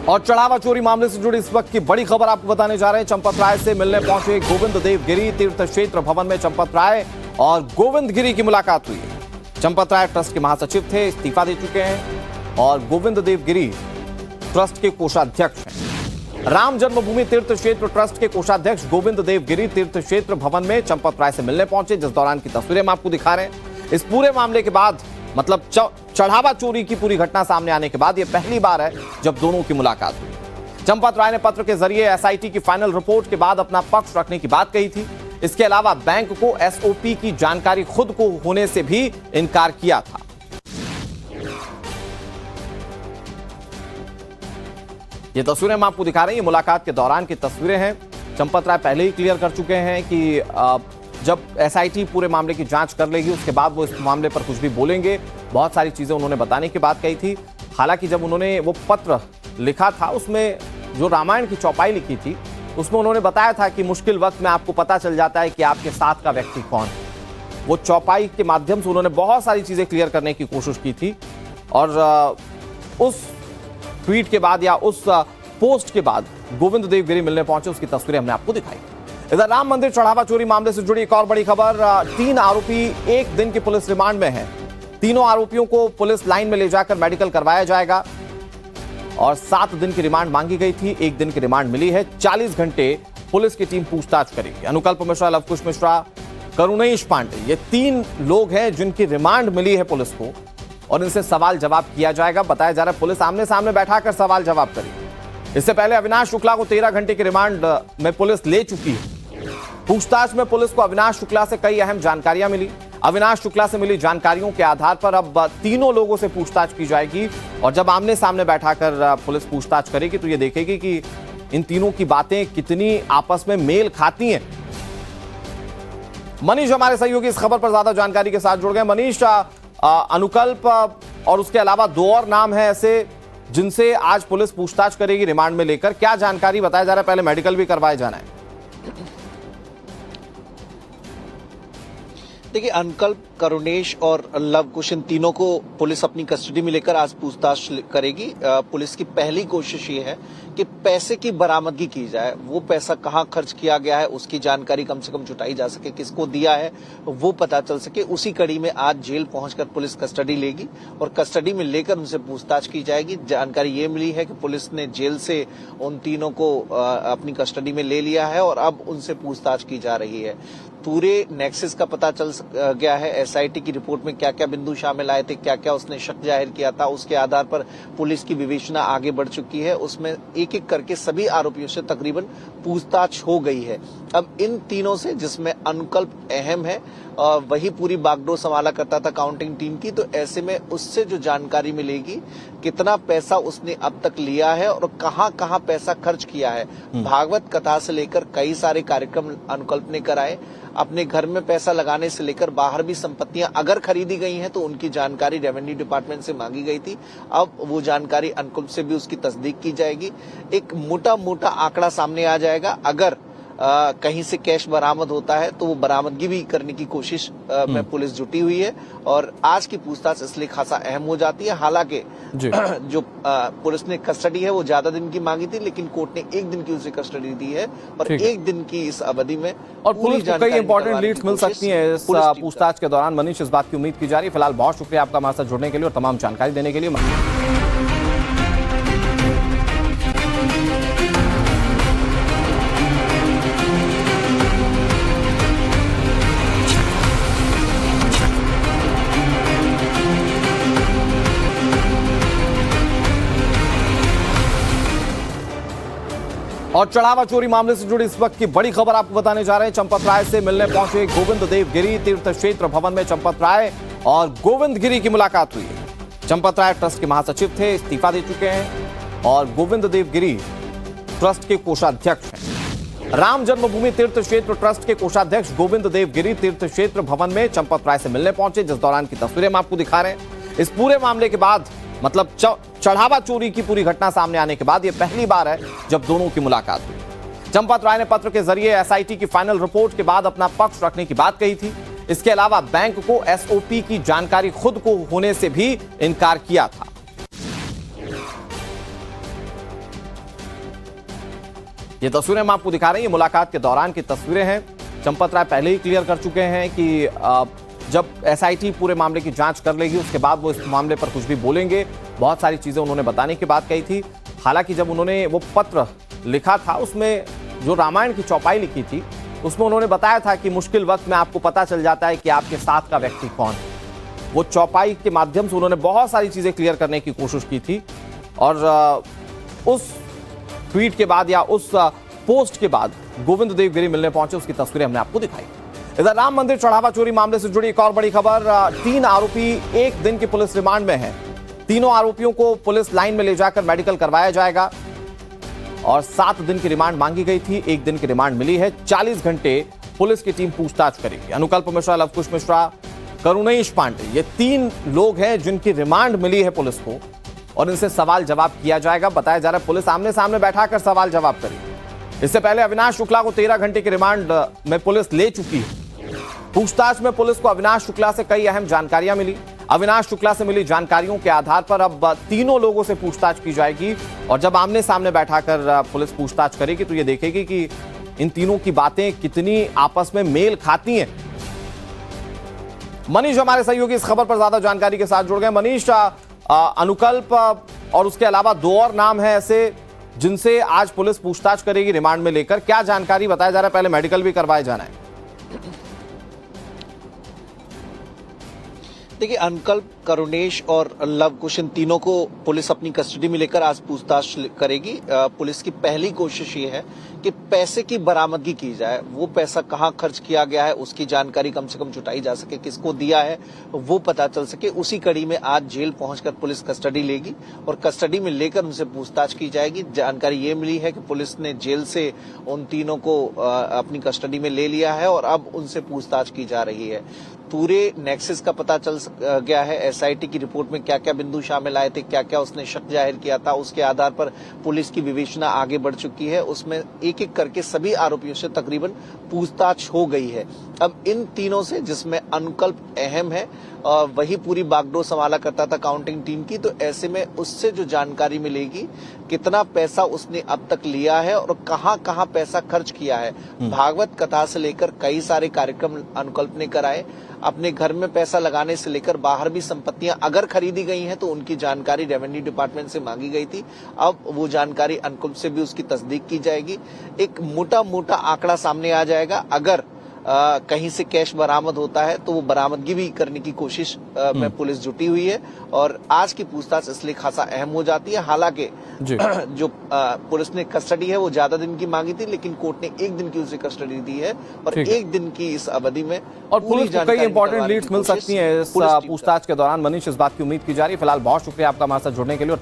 और चढ़ावा चोरी मामले से जुड़ी इस वक्त की बड़ी खबर आपको बताने जा रहे हैं। चंपत राय से मिलने पहुंचे गोविंद देव गिरी। तीर्थ क्षेत्र भवन में चंपत राय और गोविंद गिरी की मुलाकात हुई। चंपत राय ट्रस्ट के महासचिव थे, इस्तीफा दे चुके हैं और गोविंद देव गिरी ट्रस्ट के कोषाध्यक्ष हैं। राम जन्मभूमि तीर्थ क्षेत्र ट्रस्ट के कोषाध्यक्ष गोविंद देव गिरी तीर्थ क्षेत्र भवन में चंपत राय से मिलने पहुंचे, जिस दौरान की तस्वीरें हम आपको दिखा रहे हैं। इस पूरे मामले के बाद मतलब चढ़ावा चोरी की पूरी घटना सामने आने के बाद यह पहली बार है जब दोनों की मुलाकात हुई। चंपत राय ने पत्र के जरिए एसआईटी की फाइनल रिपोर्ट के बाद अपना पक्ष रखने की बात कही थी। इसके अलावा बैंक को एसओपी की जानकारी खुद को होने से भी इनकार किया था। ये तस्वीरें हम आपको दिखा रहे हैं, ये मुलाकात के दौरान की तस्वीरें हैं। चंपत राय पहले ही क्लियर कर चुके हैं कि जब एसआईटी पूरे मामले की जांच कर लेगी उसके बाद वो इस मामले पर कुछ भी बोलेंगे। बहुत सारी चीजें उन्होंने बताने की बात कही थी। हालांकि जब उन्होंने वो पत्र लिखा था उसमें जो रामायण की चौपाई लिखी थी उसमें उन्होंने बताया था कि मुश्किल वक्त में आपको पता चल जाता है कि आपके साथ का व्यक्ति कौन है। वो चौपाई के माध्यम से उन्होंने बहुत सारी चीजें क्लियर करने की कोशिश की थी और उस ट्वीट के बाद या उस पोस्ट के बाद गोविंद देव गिरी मिलने पहुंचे, उसकी तस्वीरें हमने आपको दिखाई। इधर राम मंदिर चढ़ावा चोरी मामले से जुड़ी एक और बड़ी खबर। 3 आरोपी एक दिन की पुलिस रिमांड में हैं। तीनों आरोपियों को पुलिस लाइन में ले जाकर मेडिकल करवाया जाएगा और 7 दिन की रिमांड मांगी गई थी, 1 दिन की रिमांड मिली है। 40 घंटे पुलिस की टीम पूछताछ करेगी। अनुकल्प मिश्रा, लवकुश मिश्रा, करुणेश पांडे, ये 3 लोग हैं जिनकी रिमांड मिली है पुलिस को और इनसे सवाल जवाब किया जाएगा। बताया जा रहा है पुलिस आमने सामने बैठाकर सवाल जवाब करेगी। इससे पहले अविनाश शुक्ला को 13 घंटे की रिमांड में पुलिस ले चुकी है। पूछताछ में पुलिस को अविनाश शुक्ला से कई अहम जानकारियां मिली। अविनाश शुक्ला से मिली जानकारियों के आधार पर अब तीनों लोगों से पूछताछ की जाएगी और जब आमने सामने बैठाकर पुलिस पूछताछ करेगी तो ये देखेगी कि इन तीनों की बातें कितनी आपस में मेल खाती हैं। मनीष हमारे सहयोगी इस खबर पर ज्यादा जानकारी के साथ जुड़ गए। मनीष, अनुकल्प और उसके अलावा 2 और नाम है ऐसे जिनसे आज पुलिस पूछताछ करेगी रिमांड में लेकर, क्या जानकारी बताया जा रहा है? पहले मेडिकल भी करवाए जाना है। देखिए, अनुकल्प, करुणेश और लवकुश, इन तीनों को पुलिस अपनी कस्टडी में लेकर आज पूछताछ करेगी। पुलिस की पहली कोशिश ये है कि पैसे की बरामदगी की जाए। वो पैसा कहाँ खर्च किया गया है उसकी जानकारी कम से कम जुटाई जा सके, किसको दिया है वो पता चल सके। उसी कड़ी में आज जेल पहुंचकर पुलिस कस्टडी लेगी और कस्टडी में लेकर उनसे पूछताछ की जाएगी। जानकारी ये मिली है कि पुलिस ने जेल से उन तीनों को अपनी कस्टडी में ले लिया है और अब उनसे पूछताछ की जा रही है। पूरे नेक्सस का पता चल गया है। एसआईटी की रिपोर्ट में क्या क्या बिंदु शामिल आए थे, क्या क्या उसने शक जाहिर किया था, उसके आधार पर पुलिस की विवेचना आगे बढ़ चुकी है। उसमें एक एक करके सभी आरोपियों से तकरीबन पूछताछ हो गई है। अब इन तीनों से, जिसमें अनुकल्प अहम है, वही पूरी बागडोर संभाला करता था काउंटिंग टीम की, तो ऐसे में उससे जो जानकारी मिलेगी कितना पैसा उसने अब तक लिया है और कहां कहां पैसा खर्च किया है। भागवत कथा से लेकर कई सारे कार्यक्रम अनुकल्प ने कराए। अपने घर में पैसा लगाने से लेकर बाहर भी संपत्तियां अगर खरीदी गई हैं तो उनकी जानकारी रेवेन्यू डिपार्टमेंट से मांगी गई थी। अब वो जानकारी अनुकल्प से भी उसकी तस्दीक की जाएगी। एक मोटा मोटा आंकड़ा सामने आ जाएगा। अगर कहीं से कैश बरामद होता है तो वो बरामदगी भी करने की कोशिश में पुलिस जुटी हुई है और आज की पूछताछ इसलिए खासा अहम हो जाती है। हालांकि जो पुलिस ने कस्टडी है वो ज्यादा दिन की मांगी थी, लेकिन कोर्ट ने 1 दिन की उसे कस्टडी दी है और 1 दिन की इस अवधि में और पुलिस को कई इंपॉर्टेंट लीड्स मिल सकती हैं इस पूछताछ के दौरान। मनीष, इस बात की उम्मीद की जा रही है। फिलहाल बहुत शुक्रिया आपका हमारे साथ जुड़ने के लिए और तमाम जानकारी देने के लिए। और चढ़ावा चोरी मामले से जुड़ी इस वक्त की बड़ी खबर आपको बताने जा रहे हैं। चंपत राय से मिलने पहुंचे गोविंद देव गिरी। तीर्थ क्षेत्र भवन में चंपत राय और गोविंद गिरी की मुलाकात हुई। चंपत राय ट्रस्ट के महासचिव थे, इस्तीफा दे चुके हैं और गोविंद देव गिरी ट्रस्ट के कोषाध्यक्ष हैं। राम जन्मभूमि तीर्थ क्षेत्र ट्रस्ट के कोषाध्यक्ष गोविंद देव गिरी तीर्थ क्षेत्र भवन में चंपत राय से मिलने पहुंचे, जिस दौरान की तस्वीरें हम आपको दिखा रहे हैं। इस पूरे मामले के बाद मतलब चढ़ावा चोरी की पूरी घटना सामने आने के बाद यह पहली बार है जब दोनों की मुलाकात हुई। चंपत राय ने पत्र के जरिए एसआईटी की फाइनल रिपोर्ट के बाद अपना पक्ष रखने की बात कही थी। इसके अलावा बैंक को एसओपी की जानकारी खुद को होने से भी इनकार किया था। ये तस्वीरें हम आपको दिखा रहे हैं, ये मुलाकात के दौरान की तस्वीरें हैं। चंपत राय पहले ही क्लियर कर चुके हैं कि जब एसआईटी पूरे मामले की जांच कर लेगी उसके बाद वो इस मामले पर कुछ भी बोलेंगे। बहुत सारी चीजें उन्होंने बताने की बात कही थी। हालांकि जब उन्होंने वो पत्र लिखा था उसमें जो रामायण की चौपाई लिखी थी उसमें उन्होंने बताया था कि मुश्किल वक्त में आपको पता चल जाता है कि आपके साथ का व्यक्ति कौन है। वो चौपाई के माध्यम से उन्होंने बहुत सारी चीजें क्लियर करने की कोशिश की थी और उस ट्वीट के बाद या उस पोस्ट के बाद गोविंद देवगिरी मिलने पहुंचे, उसकी तस्वीरें हमने आपको दिखाई। इधर राम मंदिर चढ़ावा चोरी मामले से जुड़ी एक और बड़ी खबर। 3 आरोपी एक दिन की पुलिस रिमांड में हैं। तीनों आरोपियों को पुलिस लाइन में ले जाकर मेडिकल करवाया जाएगा और 7 दिन की रिमांड मांगी गई थी, 1 दिन की रिमांड मिली है। 40 घंटे पुलिस की टीम पूछताछ करेगी। अनुकल्प मिश्रा, लवकुश मिश्रा, करुणेश पांडे, ये 3 लोग हैं जिनकी रिमांड मिली है पुलिस को और इनसे सवाल जवाब किया जाएगा। बताया जा रहा है पुलिस आमने सामने बैठाकर सवाल जवाब करेगी। इससे पहले अविनाश शुक्ला को 13 घंटे की रिमांड में पुलिस ले चुकी है। पूछताछ में पुलिस को अविनाश शुक्ला से कई अहम जानकारियां मिली। अविनाश शुक्ला से मिली जानकारियों के आधार पर अब तीनों लोगों से पूछताछ की जाएगी और जब आमने सामने बैठाकर पुलिस पूछताछ करेगी तो ये देखेगी कि इन तीनों की बातें कितनी आपस में मेल खाती हैं। मनीष हमारे सहयोगी इस खबर पर ज्यादा जानकारी के साथ जुड़ गए। मनीष, अनुकल्प और उसके अलावा 2 और नाम हैं ऐसे जिनसे आज पुलिस पूछताछ करेगी रिमांड में लेकर, क्या जानकारी बताया जा रहा है? पहले मेडिकल भी करवाया जाना है। देखिए, अनुकल्प, करुणेश और लवकुश, इन तीनों को पुलिस अपनी कस्टडी में लेकर आज पूछताछ करेगी। पुलिस की पहली कोशिश ये है कि पैसे की बरामदगी की जाए। वो पैसा कहाँ खर्च किया गया है उसकी जानकारी कम से कम जुटाई जा सके, किसको दिया है वो पता चल सके। उसी कड़ी में आज जेल पहुंचकर पुलिस कस्टडी लेगी और कस्टडी में लेकर उनसे पूछताछ की जाएगी। जानकारी ये मिली है कि पुलिस ने जेल से उन तीनों को अपनी कस्टडी में ले लिया है और अब उनसे पूछताछ की जा रही है। पूरे नेक्सस का पता चल गया है। एसआईटी की रिपोर्ट में क्या क्या बिंदु शामिल आए थे, क्या क्या उसने शक जाहिर किया था, उसके आधार पर पुलिस की विवेचना आगे बढ़ चुकी है। उसमें एक एक करके सभी आरोपियों से तकरीबन पूछताछ हो गई है। अब इन तीनों से, जिसमें अनुकल्प अहम है, वही पूरी बागडोर संभाला करता था काउंटिंग टीम की, तो ऐसे में उससे जो जानकारी मिलेगी कितना पैसा उसने अब तक लिया है और कहां कहां पैसा खर्च किया है। भागवत कथा से लेकर कई सारे कार्यक्रम अनुकल्प ने कराए। अपने घर में पैसा लगाने से लेकर बाहर भी संपत्तियां अगर खरीदी गई हैं तो उनकी जानकारी रेवेन्यू डिपार्टमेंट से मांगी गई थी। अब वो जानकारी अनुकल्प से भी उसकी तस्दीक की जाएगी। एक मोटा मोटा आंकड़ा सामने आ जाएगा। अगर कहीं से कैश बरामद होता है तो वो बरामदगी भी करने की कोशिश में पुलिस जुटी हुई है और आज की पूछताछ इसलिए खासा अहम हो जाती है। हालांकि जो पुलिस ने कस्टडी है वो ज्यादा दिन की मांगी थी, लेकिन कोर्ट ने 1 दिन की उसे कस्टडी दी है और 1 दिन की इस अवधि में और पुलिस को कई इंपॉर्टेंट लीड्स मिल सकती हैं इस पूछताछ के दौरान। मनीष, इस बात की उम्मीद की जा रही है। फिलहाल बहुत शुक्रिया आपका हमारे साथ जुड़ने के लिए और